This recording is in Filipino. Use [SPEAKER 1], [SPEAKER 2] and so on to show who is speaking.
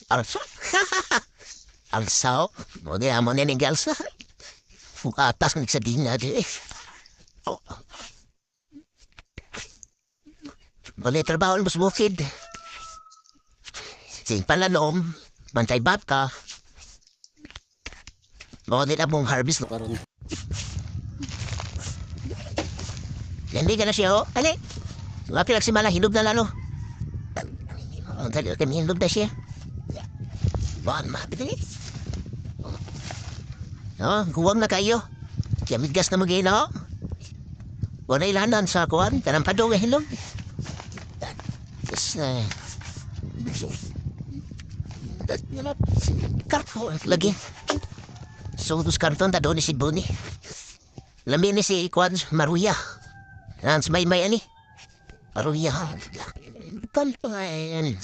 [SPEAKER 1] Alsa? Alsa? Mo di amo ni galsa. Fukatas ng sa dinga di. Oh, bali trabaho mas bukid. Sing palanom, bantay baka. Mo di na mong harvest no karon. Hindi ka na siya oh. Ali. Ngapi lang si Mala hinog na lalo. Ang dali kami hinog na siya. Baan mabili. Oh, huwag na kayo. Kaya gas na mag-ina oh. Wala ilanan sa kuwan, kanang padong hinog. Yes, karton lagi. So, dos karton ta doon ni si Boni. Lamin ni si Kwan Maruya. Hans may ani. Maruya. Pan pa yan.